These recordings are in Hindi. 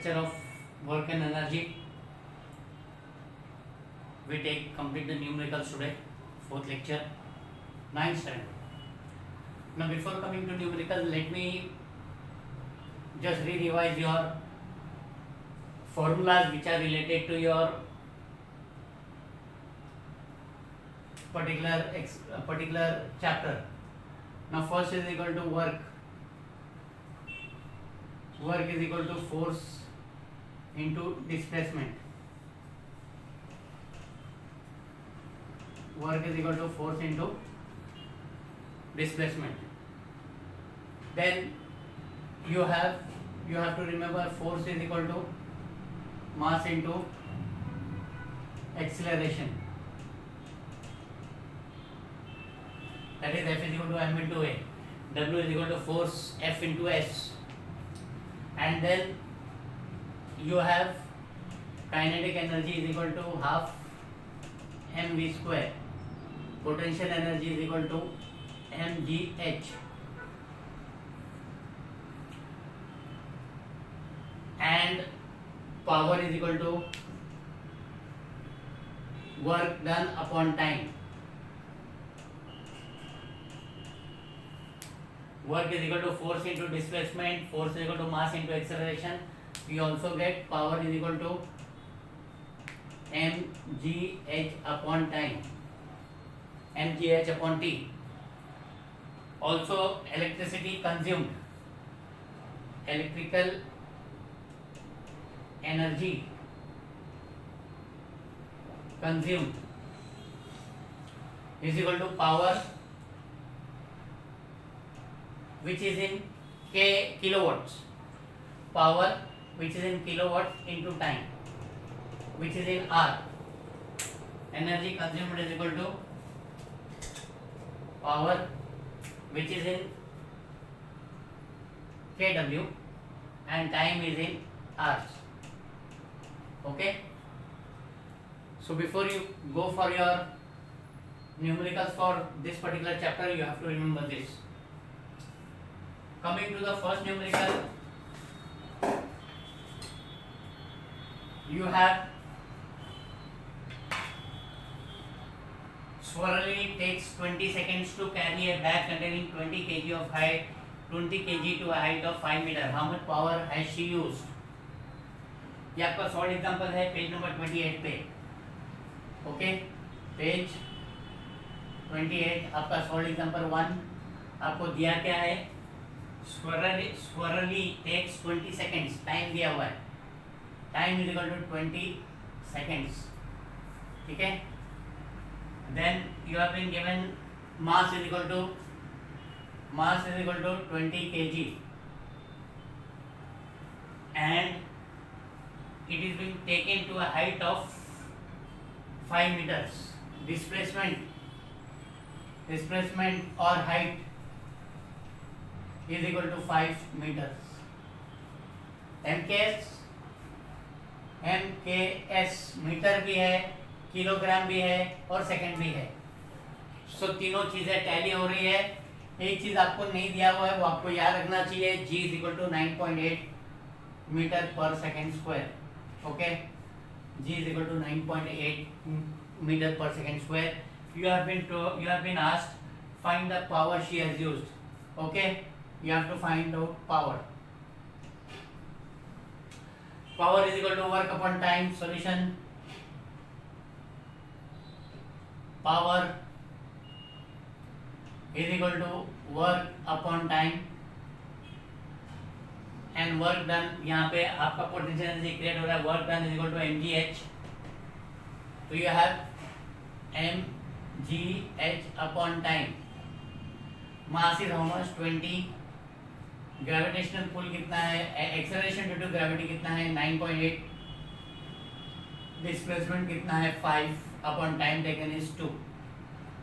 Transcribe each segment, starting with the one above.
structure of work and energy. We take complete the numericals today, fourth lecture, 9th standard. Now before coming to numerical, let me just re-revise your formulas which are related to your particular chapter. Now first is equal to work. Work is equal to force into displacement. Work is equal to force into displacement. Then you have to remember force is equal to mass into acceleration. That is F is equal to m into a. W is equal to force F into s. And then you have kinetic energy is equal to half mv square. Potential energy is equal to mgh. And power is equal to work done upon time. Work is equal to force into displacement, force is equal to mass into acceleration. We also get power is equal to mgh upon time, mgh upon t. Also electricity consumed, electrical energy consumed is equal to power which is in kilowatts, power which is in kilowatts into time which is in hour. Energy consumed is equal to power which is in kW and time is in hours. Okay, so before you go for your numericals for this particular chapter, you have to remember this. Coming to the first numerical, you have swirly takes 20 seconds to carry a bag containing 20 kg of height, 20 kg to a height of 5 meter. How much power has she used? ये आपका शॉर्ट एग्जांपल है पेज नंबर 28 पे. ओके, पेज 28 आपका शॉर्ट एग्जांपल 1 आपको दिया क्या है? swirly takes 20 seconds. टाइम दिया हुआ है, time is equal to 20 seconds. ठीक है. Then you have been given mass is equal to 20 kg and it is being taken to a height of 5 meters. Displacement or height is equal to 5 meters. MKS metre भी है, किलोग्राम भी है और सेकंड भी है. सो तीनों चीजें टैली हो रही है. एक चीज आपको नहीं दिया हुआ है, वो आपको याद रखना चाहिए. G is equal to 9.8 meter per second square. Okay, G is equal to 9.8 मीटर per second square. You have been asked find the power she has used. Okay, you have to find out power. Power is equal to work upon time. Solution: power is equal to work upon time and work done. यहाँ पे आपका पोटेंशियल एनर्जी क्रिएट हो रहा है. Work done is equal to mgh. तो you have mgh upon time. Mass is how much? 20. Gravitational pull कितना है? एक्सेलरेशन ड्यू टू ग्रेविटी कितना है? 9.8. डिस्प्लेसमेंट कितना है? 5 upon time taken is 2.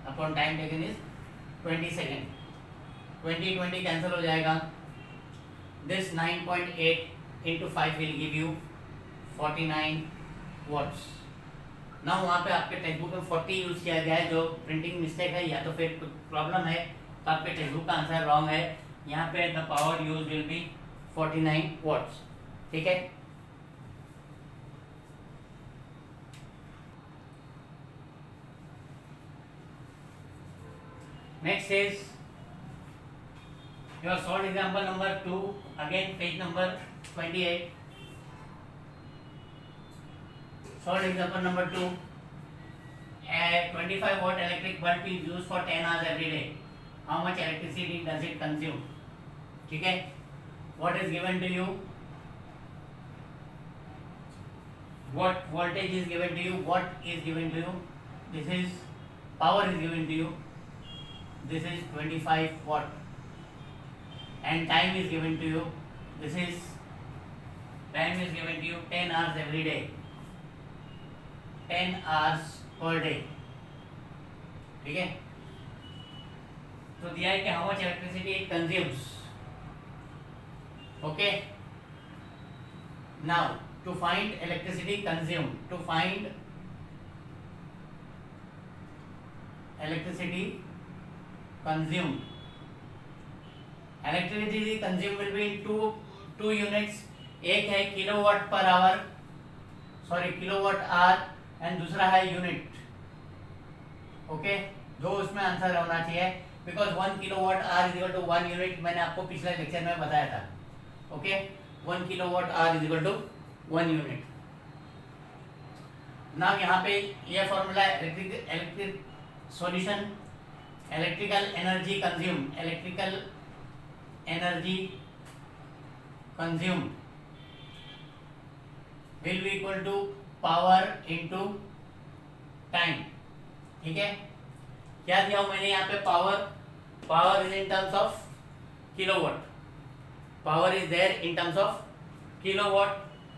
Upon time taken is 20 second. 20 cancel हो जाएगा. This 9.8 into 5 will give you 49 watts. Now वहाँ पे आपके टेक्स्ट बुक में 40 यूज किया गया है, जो प्रिंटिंग मिस्टेक है या तो फिर कुछ प्रॉब्लम है, तो आपके टेक्स्ट बुक का आंसर रॉन्ग है. यहाँ पे the power use will be 49 watts. ठीक है. Next is your short example number 2, again page number 28. Short example number 2, a 25 watt electric bulb is used for 10 hours every day. How much electricity does it consume? ठीक है, what is given to you, what voltage is given to you, what is given to you, this is power is given to you, this is 25 watt, and time is given to you, this is time is given to you 10 hours every day, 10 hours per day. ठीक है, तो दिया है कि how much electricity it consumes. Okay, now to find electricity consumed, to find electricity consumed, electricity consumed will be in two units. एक है kilowatt per hour, sorry kilowatt hour, and दूसरा है यूनिट. ओके, जो उसमें आंसर होना चाहिए, because 1 kilowatt hour is equal to 1 unit. मैंने आपको पिछले लेक्चर में बताया था. Okay, 1 kilowatt hour is equal to 1 unit. Now यहाँ पे यह फॉर्मूला है electric solution, electrical energy consume, electrical energy consume will be equal to power into time. ठीक है, क्या दिया हूं मैंने यहाँ पे, power is in terms of kilowatt, power is there in terms of kilowatt,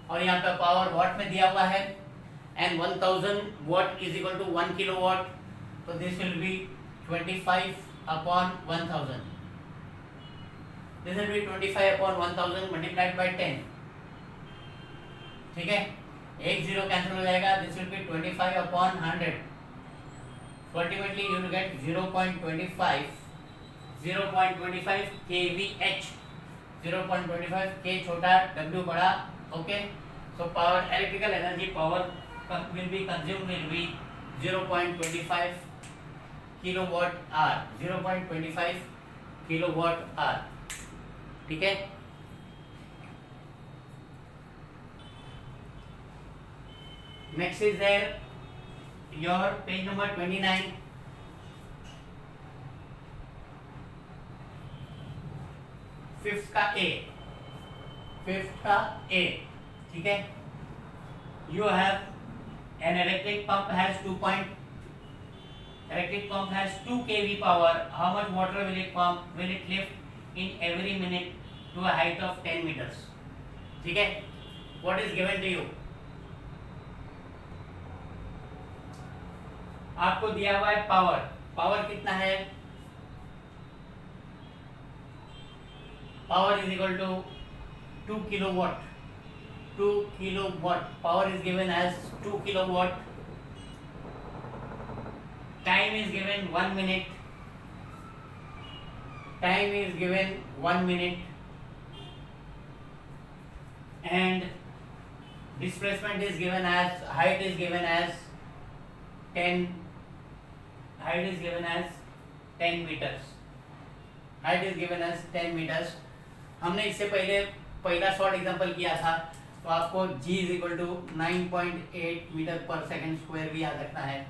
और यहाँ पे पावर वाट में दिया हुआ है, and 1000 watt is equal to 1 kilowatt. तो this will be 25 upon 1000, this will be 25 upon 1000 multiplied by 10. ठीक है, एक जीरो कैंसिल हो जाएगा, this will be 25 upon 100. Ultimately you will get 0.25 kVH, 0.25 K छोटा, W बड़ा. Okay, so power, electrical energy power will be consumed will be 0.25 kilowatt hour, 0.25 kilowatt hour. ठीक है, next is there your page number 29. Fifth का ए. ठीक है, you have an electric pump has 2 kV power. How much water will it lift in every minute to a height of 10 meters? ठीक है, what is given to you? आपको दिया हुआ है पावर कितना है, power is equal to 2 kilowatt. Power is given as 2 kilowatt. Time is given 1 minute, and displacement is given as, height is given as 10 meters. हमने इससे पहला शॉर्ट एग्जांपल किया था, तो आपको G is equal to 9.8 meter per second square भी याद रखना है.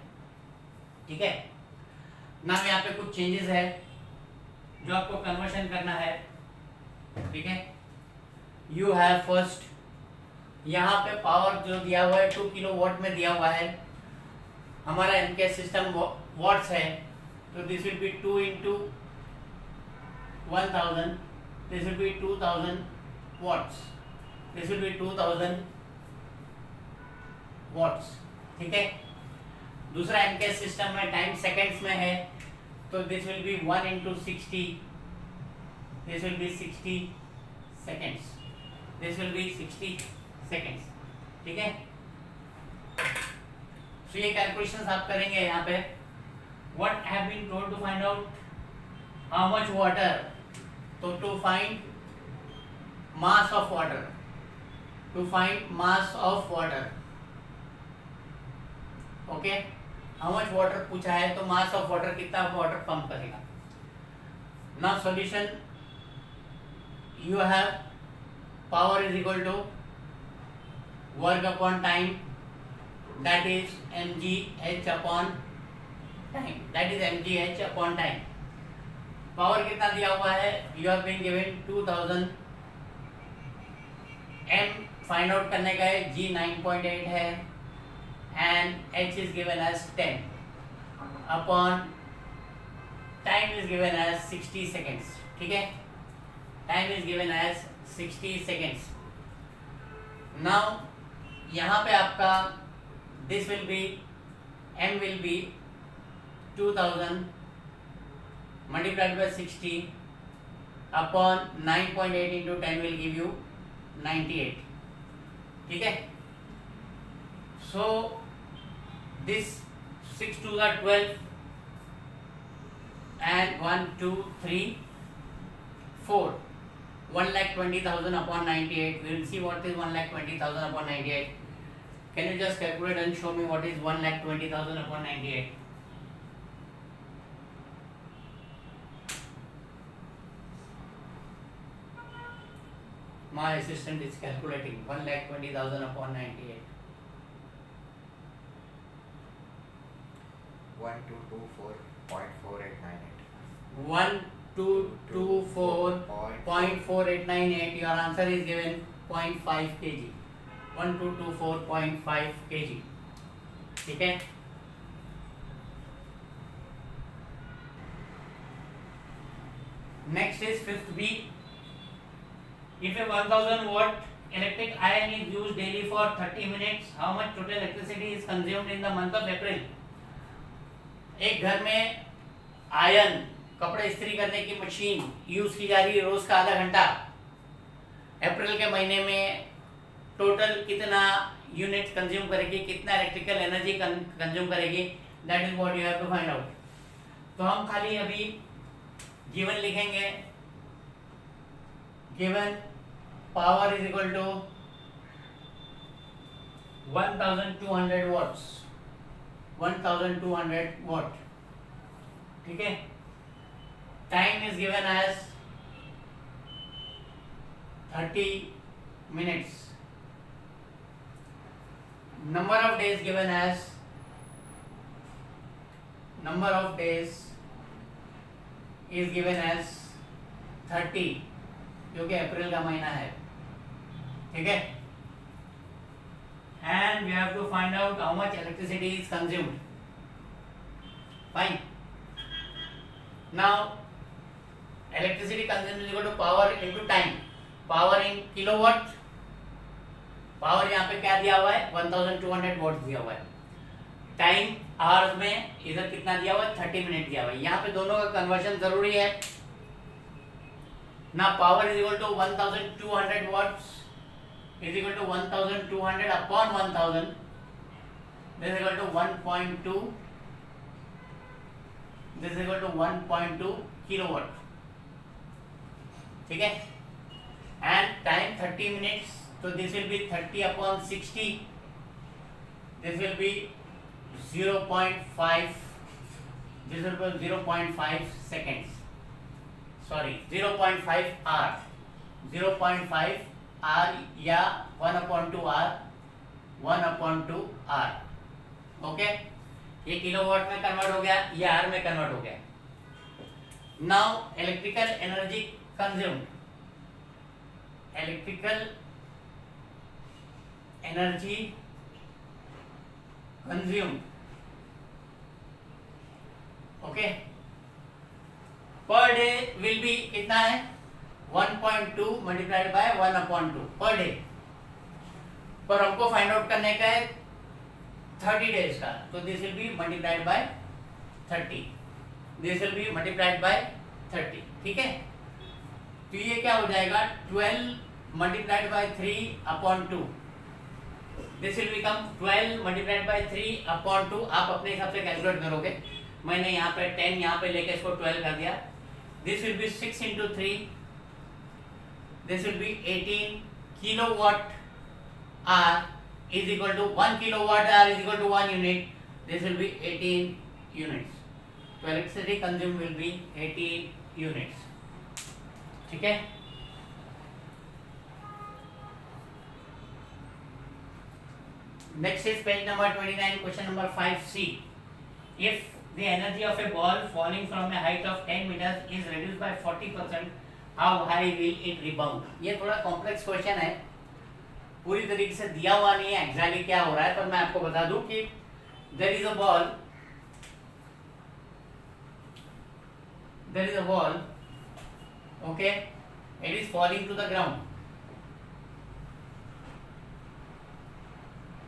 ठीक है, ना यहाँ पे कुछ चेंजेस है जो आपको कन्वर्शन करना है. ठीक है, यू हैव फर्स्ट, यहाँ पे पावर जो दिया हुआ है 2 किलोवाट में दिया हुआ है. हमारा इनके सिस्टम वॉट्स है, तो this will B 2 into 1000, this will B 2000 watts, this will B 2000 watts. ठीक है, दूसरा इनके सिस्टम में टाइम सेकेंड्स में है, तो this will B 1 into 60, this will B 60 seconds, this will B 60 seconds. ठीक है, तो ये कैलकुलेशंस आप करेंगे यहाँ पे. What have been told to find out how much water, तो to find mass of water, okay, how much water पूछा है, तो मास ऑफ वाटर, कितना वाटर पंप करेगा. Now solution, you have power is equal to work upon time, that is mgh upon time, that is mgh upon time. Power कितना दिया हुआ है, you have been given 2000, m find out करने का है, g 9.8 है and h is given as 10 upon time is given as 60 seconds. ठीक है, time is given as 60 seconds. Now यहाँ पे आपका this will be, m will be 2000 multiplied by 60 upon 9.8 into 10 will give you 98. ठीक है, so this 6 2 are 12 and 1 2 3 4, 1,20,000 upon 98. We will see what is 1,20,000 upon 98. Can you just calculate and show me what is 1,20,000 upon 98? My assistant is calculating 1,20,000 upon 98. 1224.4898. Your answer is given 0.5 kg. 1224.5 kg. ठीक है, next is fifth B. If a 1000 watt electric iron is used daily for 30 minutes, how much total electricity is consumed in the month of April? एक घर में आयरन कपड़े इस्त्री करने की मशीन यूज की जा रही है रोज का आधा घंटा, अप्रैल के महीने में टोटल कितना यूनिट कंज्यूम करेगी, कितना इलेक्ट्रिकल एनर्जी कंज्यूम करेगी, that is what you have to find out. तो हम खाली अभी गिवन लिखेंगे, given power is equal to 1200 watts, 1200 watt. ठीक है, time is given as 30 minutes, number of days given as is given as 30, क्योंकि अप्रैल का महीना है. ठीक है, and we have to find out how much electricity is consumed. Fine. Now electricity consumed is equal to power into time. Power in kilowatt. Power यहाँ पे क्या दिया हुआ है, 1200 वॉट दिया हुआ है. टाइम आवर्स में इधर कितना दिया हुआ है, 30 मिनट दिया हुआ है. यहाँ पे दोनों का कन्वर्जन जरूरी है ना. Power is equal to 1200 watts is equal to 1200 upon 1000, this is equal to 1.2, this is equal to 1.2 kilowatt. ठीक है, and time 30 minutes, so this will be 30 upon 60, this will be 0.5, this will be 0.5 seconds, sorry 0.5 hour, 0.5 hour या 1/2 hour, 1/2 hour. ओके, ये किलोवाट में कन्वर्ट हो गया, ये आवर में कन्वर्ट हो गया. Now electrical energy consumed, electrical energy consume. Okay, per day will be कितना है, 1.2 मल्टीप्लाइड बाय 1/2 पर डे. पर हमको फाइंड आउट करने का है 30 डेज का, तो this will B multiplied by 30, this will B multiplied by 30. ठीक है, तो ये क्या हो जाएगा, 12 multiplied by 3/2, this will become 12 multiplied by 3/2. आप अपने हिसाब से कैलकुलेट करोगे, मैंने यहाँ पे 10 यहाँ पे लेके इसको 12 कर दिया. This will be 6 into 3, this will be 18 kilowatt hour is equal to 1 kilowatt hour is equal to 1 unit, this will be 18 units. तो electricity consume will be 18 units. ठीक है। Next is page number 29, question number 5C. If the energy of a ball falling from a height of 10 meters is reduced by 40%, how high will it rebound? ये थोड़ा कॉम्प्लेक्स क्वेश्चन है, पूरी तरीके से दिया हुआ नहीं है एग्जैक्टली क्या हो रहा है, पर मैं आपको बता दूं कि there is a ball, okay, it is falling to the ground.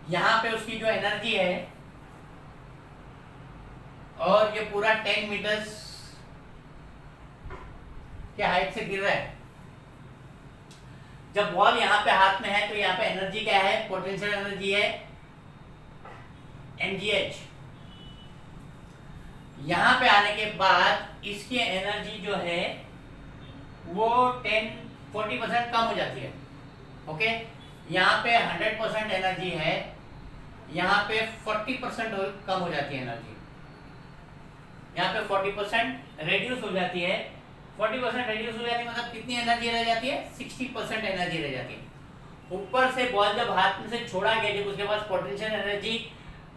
यहाँ पे उसकी जो एनर्जी है और ये पूरा 10 मीटर्स के हाइट से गिर रहा है। जब बॉल यहाँ पे हाथ में है तो यहाँ पे एनर्जी क्या है, पोटेंशियल एनर्जी है mgh। यहाँ पे आने के बाद इसकी एनर्जी जो है वो 40% कम हो जाती है। ओके, यहाँ पे 100% एनर्जी है, यहाँ पे 40% कम हो जाती है एनर्जी, यहाँ पे 40% रेड्यूस हो जाती है। 40% रेड्यूस हो जाती है मतलब कितनी एनर्जी रह जाती है, 60% एनर्जी रह जाती है। ऊपर से बॉल जब हाथ में से छोड़ा गया, जब उसके पास पोटेंशियल एनर्जी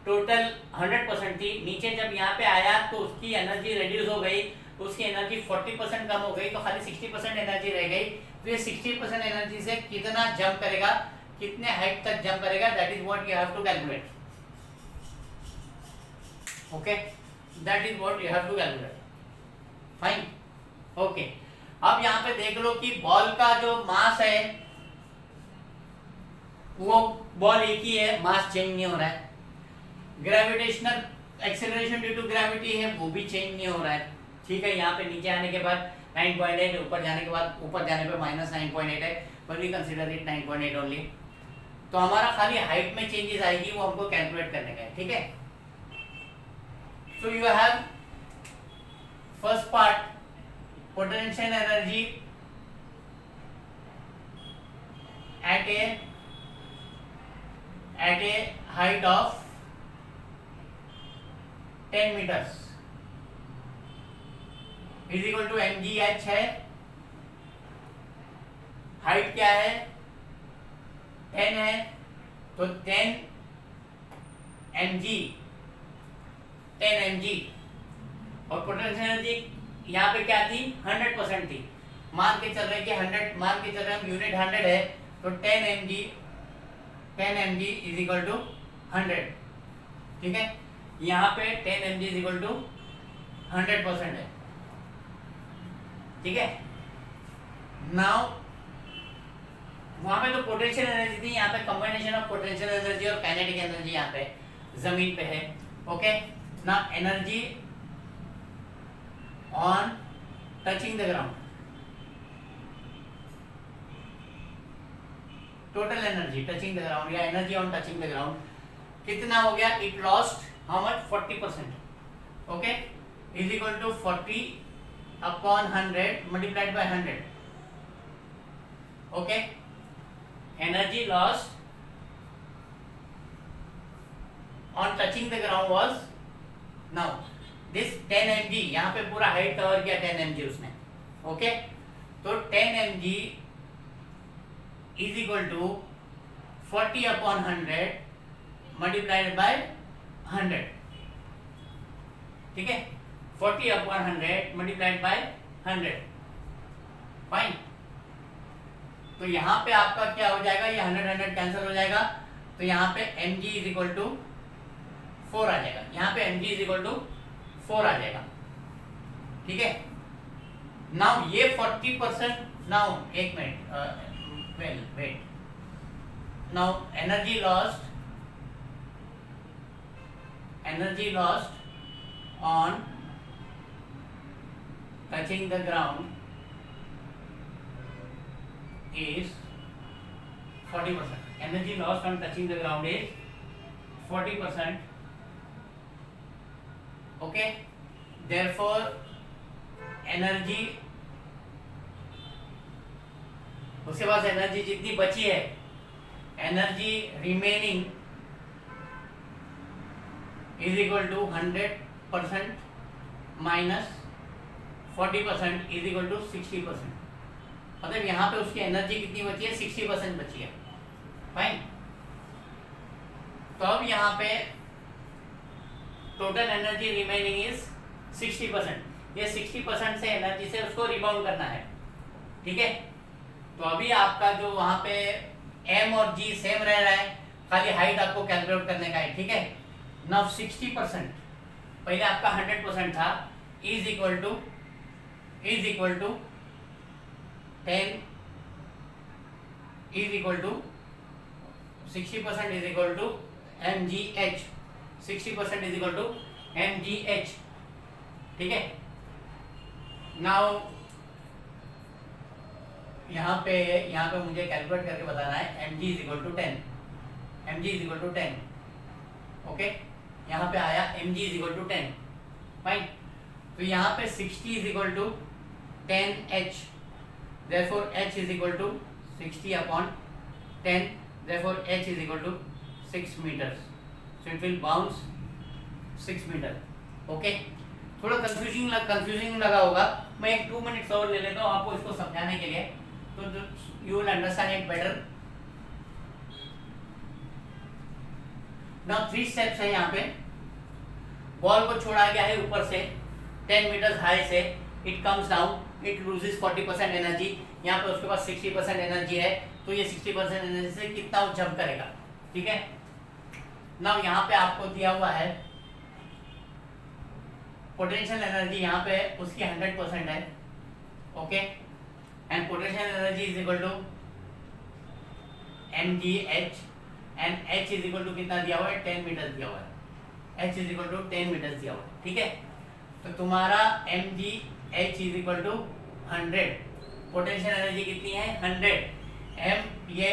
टोटल 100% थी, नीचे जब यहाँ पे आया तो उसकी एनर्जी रेड्यूस हो गई, उसकी एनर्जी 40% कम हो गई, तो खाली 60% एनर्जी रह गई। तो ये 60% एनर्जी से कितना जंप करेगा, कितने हाइट तक जंप करेगा, that is what you have to calculate. Okay, that is what you have to calculate. Fine, okay. अब यहाँ पे देख लो कि बॉल का जो मास है वो बॉल एक ही है, मास चेंज नहीं हो रहा है। Gravitational acceleration due to gravity है, वो भी चेंज नहीं हो रहा है। ठीक है, यहाँ पे नीचे आने के बाद 9.8, ऊपर जाने के बाद ऊपर जाने पे -9.8 है, पर वी कंसीडर इट 9.8 ओनली। तो हमारा खाली हाइट में चेंजेस आएगी, वो हमको कैलकुलेट करने का है। ठीक है, so you have first part potential energy at a height of 10 meters is equal to mgh है। हाइट क्या है, 10 है, तो 10 mg और पोटेंशियल एनर्जी यहाँ पे क्या थी, 100% थी। मान के चल रहे कि 100, मान के चल रहे हम यूनिट 100 है, तो 10 mg इज इक्वल टू 100। ठीक है, यहाँ पे 10 mg इज इक्वल टू 100% है। ठीक है, नाउ वहां पे तो पोटेंशियल एनर्जी थी, यहाँ पे कॉम्बिनेशन ऑफ पोटेंशियल एनर्जी और काइनेटिक एनर्जी यहाँ पे जमीन पे है। ओके, ना energy on touching the ground, total energy touching the ground या energy on touching the ground कितना हो गया, it lost how much, 40%। Okay, is equal to 40 upon 100 multiplied by 100। Okay, energy lost on touching the ground was, now this 10 mg, यहाँ पे पूरा हाइट कवर किया 10 mg उसने। ओके, तो 10 mg is equal to 40 upon 100 multiplied by 100। ठीक है, 40 अपॉन 100 मल्टीप्लाइड बाय 100। फाइन, तो यहाँ पे आपका क्या हो जाएगा, ये 100 कैंसिल हो जाएगा, तो यहाँ पे mg इज इक्वल टू 4 आ जाएगा। यहाँ पे mg इज इक्वल टू 4 आ जाएगा। ठीक है, नाउ ये 40%, नाउ एक मिनट, wait, now energy lost on touching the ground is 40%. Energy lost on touching the ground is 40%. Okay, therefore energy, उसके पास एनर्जी जितनी बची है, energy remaining is equal to 100% minus 40% is equal to 60%। मतलब यहाँ पे उसकी एनर्जी कितनी बची है, 60% बची है। फाइन। तो अब यहाँ पे टोटल एनर्जी रिमेनिंग इज 60%। ये 60% से एनर्जी से उसको रिबाउंड करना है, ठीक है। तो अभी आपका जो वहां पे m और g सेम रह रहा है, खाली हाइट आपको कैलकुलेट करने का है, ठीक है। नाउ 60%, पहले आपका 100% था, is equal to 10 is equal to 60% is equal to mgh, 60% is equal to mgh, ठीक है। नाउ यहाँ पे मुझे कैलकुलेट करके बताना है mg is equal to 10, mg is equal to 10, okay. यहाँ पे आया mg is equal to 10, fine. तो यहाँ पे 60 is equal to 10h, therefore h is equal to 60 अपॉन 10, therefore h is equal to 6 meters, so it will bounce 6 meter, okay. थोड़ा कंफ्यूजिंग लगा होगा, मैं एक 2 मिनट्स और ले लेता हूँ आपको इसको समझाने के लिए, तो you will understand it better. Now 3 steps है यहाँ पे। बॉल को छोड़ा गया है ऊपर से 10 मीटर हाई से, it comes down, it loses 40% energy. यहाँ पे उसके पास 60% एनर्जी है, तो ये 60% एनर्जी से कितना वो जंप करेगा, ठीक है। नाउ यहाँ पे आपको दिया हुआ है पोटेंशियल एनर्जी, यहाँ पे उसकी 100% है, okay. And potential energy is equal to mgh, and h is equal to कितना दिया हुआ है, 10 मीटर दिया हुआ है, h is equal to 10 meter दिया हुआ है, ठीक है। तो तुम्हारा mgh is equal to 100, potential energy कितनी है, 100, m ये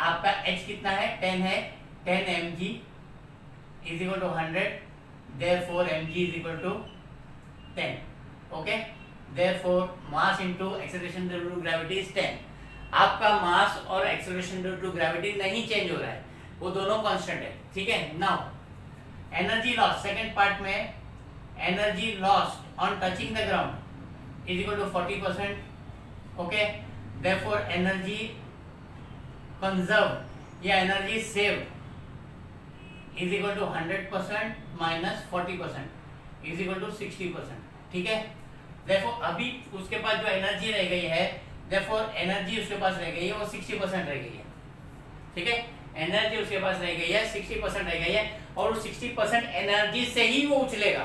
आपका h कितना है, 10 है, 10 mg is equal to 100, therefore mg is equal to 10, okay. therefore mass into acceleration due to gravity is 10। आपका मास और एक्सेलरेशन ड्यू टू ग्रेविटी नहीं चेंज हो रहा है, वो दोनों कांस्टेंट है, ठीक है। Now energy loss, second part में energy lost on touching the ground is equal to 40%, okay. Therefore energy conserve या energy saved is equal to 100% minus 40% is equal to 60%, ठीक है। देयरफॉर अभी उसके पास जो एनर्जी रह गई है, देयरफॉर एनर्जी उसके पास रह गई है वो 60% रह गई है, ठीक है। एनर्जी उसके पास रह गई है 60% रह गई है, और उस 60% एनर्जी से ही वो उछलेगा,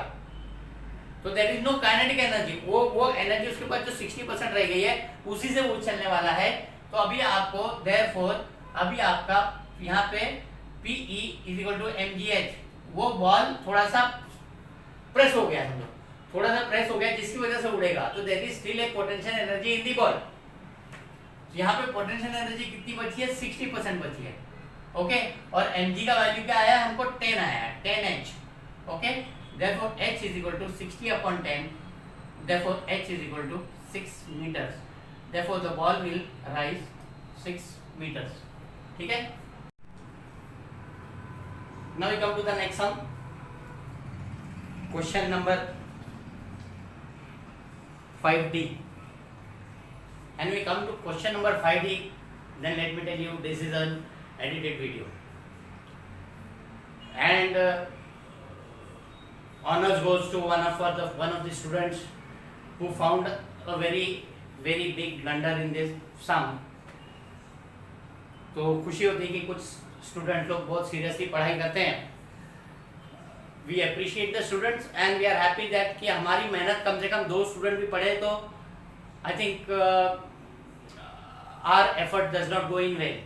तो there is no kinetic energy. वो एनर्जी उसके पास जो 60% रह गई है उसी से वो उछलने वाला है। तो अभी आपको देयरफॉर अभी आपका यहाँ पे Pe is equal to mgh, वो बॉल थोड़ा सा प्रेस हो गया, समझो थोड़ा सा प्रेस हो गया जिसकी वजह से उड़ेगा, तो there is still a potential energy in the ball. यहाँ पे पोटेंशियल एनर्जी कितनी बची है, 60% बची है, ओके। और mg का वैल्यू क्या आया हमको, 10 आया है, 10h, okay. therefore h is equal to 60 upon 10, therefore h is equal to 6 meters, therefore the ball will rise 6 meters, ठीक है। now we come to the next sum, question number 5D, and we come to question number 5D. Then let me tell you, this is an edited video, and honors goes to one of the students who found a very big blunder in this sum. तो खुशी होती है कि कुछ स्टूडेंट लोग बहुत सीरियसली पढ़ाई करते हैं। We appreciate the students and we are happy that कि हमारी मेहनत कम से कम 2 स्टूडेंट भी पढ़े, तो I think our effort does not go in vain.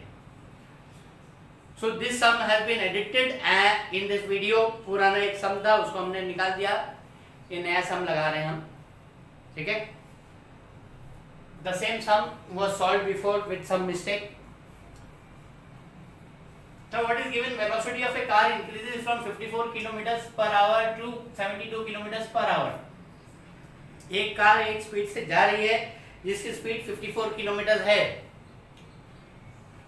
So this sum has been edited and in this video पुराना एक सम था उसको हमने निकाल दिया, ये नया सम लगा रहे हैं हम, ठीक है। The same sum was solved before with some mistake. Now what is given, velocity of a car increases from 54 kilometers per hour to 72 kilometers per hour। एक कार एक स्पीड से जा रही है जिसकी स्पीड 54 किलोमीटर है,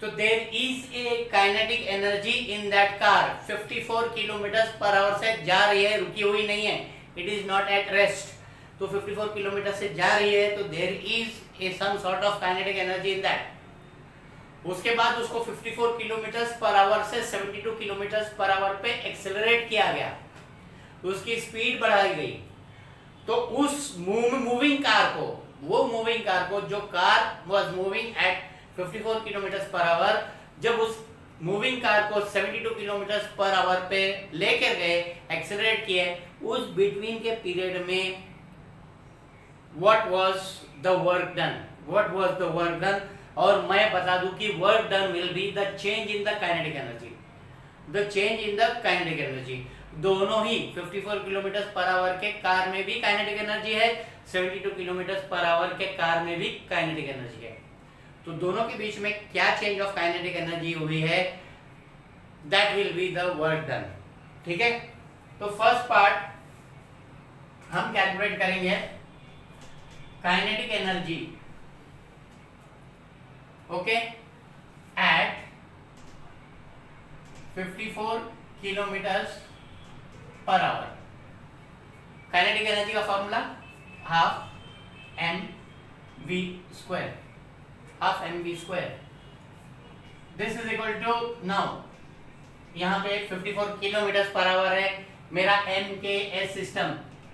तो there is a kinetic energy in that car, 54 kilometre per our से जा रही है, रुकी हुई नहीं है, it is not at rest। तो 54 किलोमीटर से जा रही है, तो there is a some sort of kinetic energy in that. उसके बाद उसको 54 किलोमीटर पर आवर से 72 किलोमीटर पर आवर पे एक्सेलरेट किया गया, उसकी स्पीड बढ़ाई गई। तो उस मूविंग कार को, वो मूविंग कार को, जो car was moving at 54 kilometre per our, जब उस मूविंग कार को 72 किलोमीटर पर आवर पे लेकर गए, एक्सेलरेट किए, उस बिटवीन के पीरियड में what was the work done, what was the work done. और मैं बता दूं कि work done will be the change in the kinetic energy, the change in the kinetic energy. दोनों ही 54 किलोमीटर पर आवर के कार में भी काइनेटिक एनर्जी है, 72 किलोमीटर पर आवर के कार में भी काइनेटिक एनर्जी है। तो दोनों के बीच में क्या चेंज ऑफ काइनेटिक एनर्जी हुई है, that will be the work done. ठीक है, तो फर्स्ट पार्ट हम कैलकुलेट करेंगे kinetic energy, okay, at 54 kilometre per hour. Kinetic energy का formula half m v square, half m v square. This is equal to, now यहाँ पे 54 किलोमीटर पर आवर है, मेरा M K S system,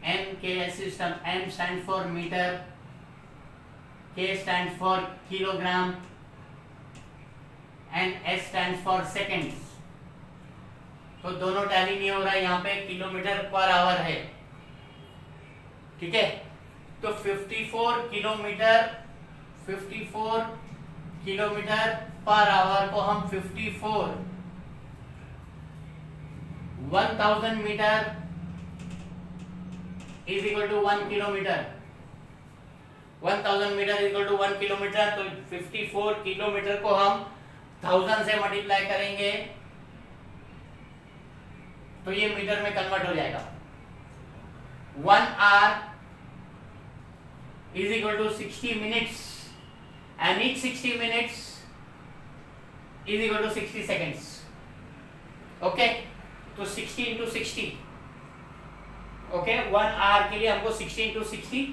M K S system, M stand for metre, K stand for kilogram and S stand for seconds. तो दोनों टैली नहीं हो रहा है, यहाँ पे किलोमीटर पर आवर है। ठीक है, तो 54 किलोमीटर पर आवर को हम 1000 meter is equal to 1 kilometer, 1000 meter is equal to 1 kilometer. तो 54 किलोमीटर को हम 1000 से मल्टीप्लाई करेंगे तो ये मीटर में कन्वर्ट हो जाएगा। 1 hour is equal to 60 minutes and each 60 minutes is equal to 60 seconds. Okay, तो 60 इंटू 60, ओके, 1 आवर के लिए हमको 60 इंटू 60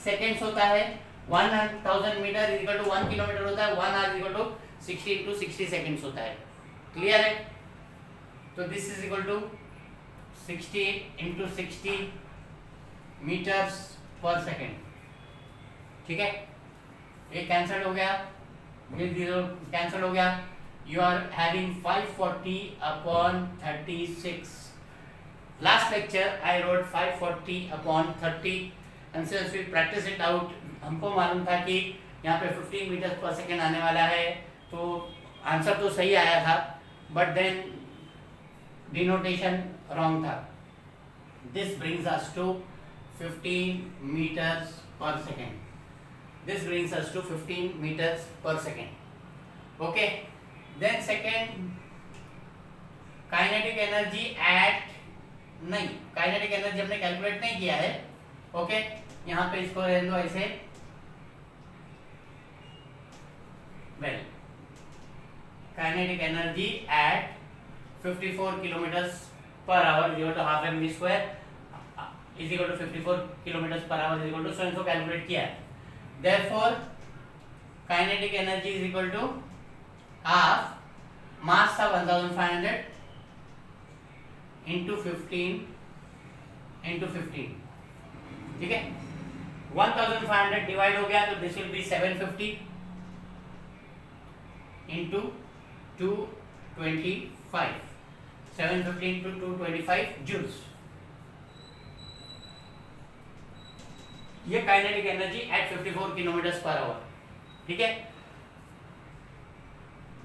सेकेंड्स होता है। 1000 meter is equal to 1 kilometer होता है, 1 hour is equal to 60 into 60 seconds होता है। क्लियर है? तो this is equal to 60 into 60 meters per second. ठीक है, ये कैंसिल हो गया, ये जीरो कैंसिल हो गया। You are having 540 upon 36। Last lecture I wrote 540 upon 30 and since we practise it out, हमको मालूम था कि यहाँ पे 15 मीटर पर सेकेंड आने वाला है, तो आंसर तो सही आया था, बट देन डिनोटेशन रॉन्ग था। This brings us to 15 meters per second. This brings us to 15 meters per second. Okay. Then second, kinetic energy at, नहीं, kinetic energy हमने कैलकुलेट नहीं किया है. ओके, यहाँ पे इसको रहने दो ऐसे. Well, kinetic energy at 54 kilometers per hour is equal to half mv square is equal to 54 kilometers per hour is equal to so and so calculate किया है. Therefore, kinetic energy is equal to half mass था 1500 into 15 into 15. ठीक है, 1500 डिवाइड हो गया तो this will B 750 into 225. 750 into 225 joules. ये kinetic energy at 54 kilometre per our. ठीक है,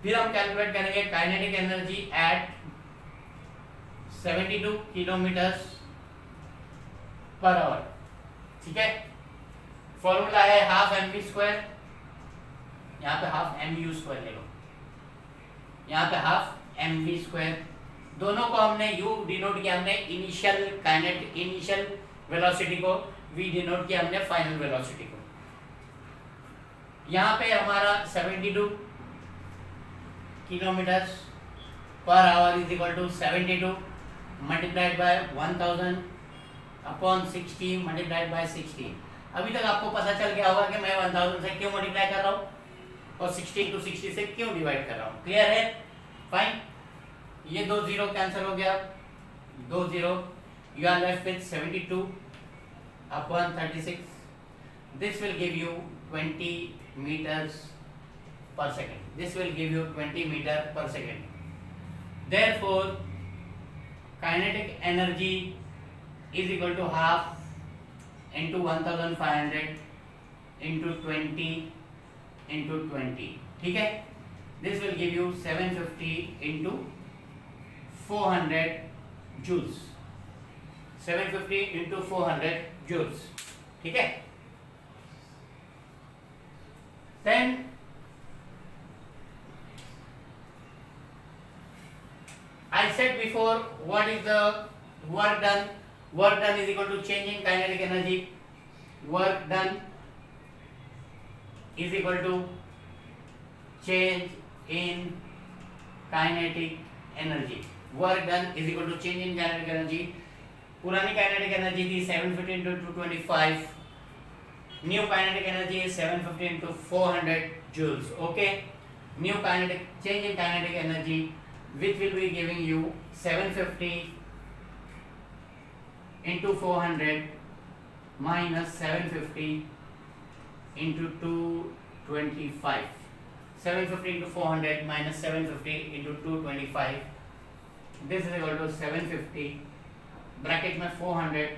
फिर हम कैलकुलेट करेंगे kinetic energy at 72 kilometer per our. ठीक है, फॉर्मूला है हाफ एम वी स्क्वायर, यहाँ पे हाफ एम यू स्क्वायर ले लो, यहाँ पे हाफ एम वी स्क्वायर. दोनों को हमने u डिनोट किया, हमने इनिशियल काइनेटिक इनिशियल वेलोसिटी को, v डिनोट किया हमने फाइनल वेलोसिटी को. यहाँ पे हमारा 72 kilometer per hour is equal to 72 multiplied by 1000 upon 60 multiplied by 60। अभी तक आपको पता चल गया होगा कि मैं 1000 से क्यों मल्टीप्लाई कर रहा हूँ और 60 × 60 से क्यों डिवाइड कर रहा हूँ। क्लियर है? फाइन। ये 2 0 कैंसिल हो गया, 2 0, you are left with 72 upon 36। This will give you 20 meters per second. This will give you 20 meter per second. Therefore, kinetic energy is equal to half into 1500 into 20 into 20. ठीक है? This will give you 750 into 400 joules. 750 into 400 joules. ठीक है? Then I said before, what is the work done? Work done is equal to change in kinetic energy. Work done is equal to change in kinetic energy. Work done is equal to change in kinetic energy. पुरानी kinetic energy थी 750 into 225. New kinetic energy is 750 into 400 joules. Okay. New kinetic change in kinetic energy, which will be giving you 750 into 400 minus 750 into 225. 750 into 400 minus 750 into 225. This is equal to 750 bracket में 400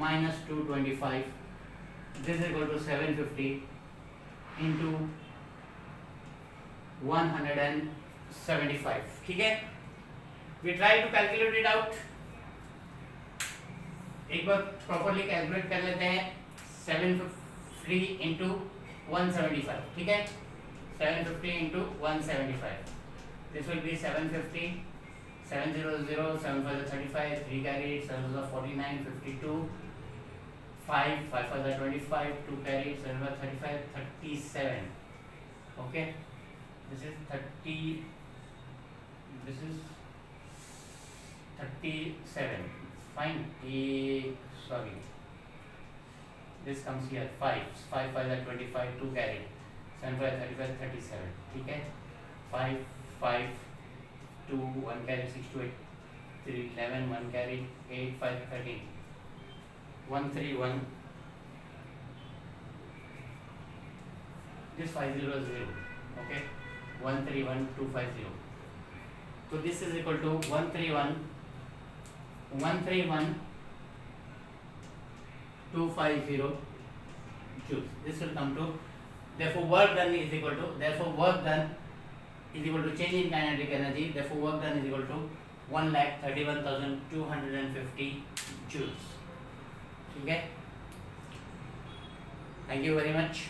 minus 225. This is equal to 750 into 175. ठीक है? We try to calculate it out. एक बार प्रॉपरली कैलकुलेट कर लेते हैं। 750 into 175. ठीक है? 750 into 175. This will be 750. 700, 7 5 35, 3 carry, 7 49, 52. 5 5 25, 2 carry, 7 35, 37. Okay, this is 30. This is 37. Fine. Sorry. This comes here 5 5 25, 2 carry, 7 35, 37. ठीक है? 5 5 2 1 carry, 6 2 8 3 11 1 carry, 8 5 13. 131. This 50 is 0. Okay, 131250. So this is equal to 131,250 joules. This will come to, therefore work done is equal to, change in kinetic energy. Therefore work done is equal to 1,31,250 joules. Okay, thank you very much.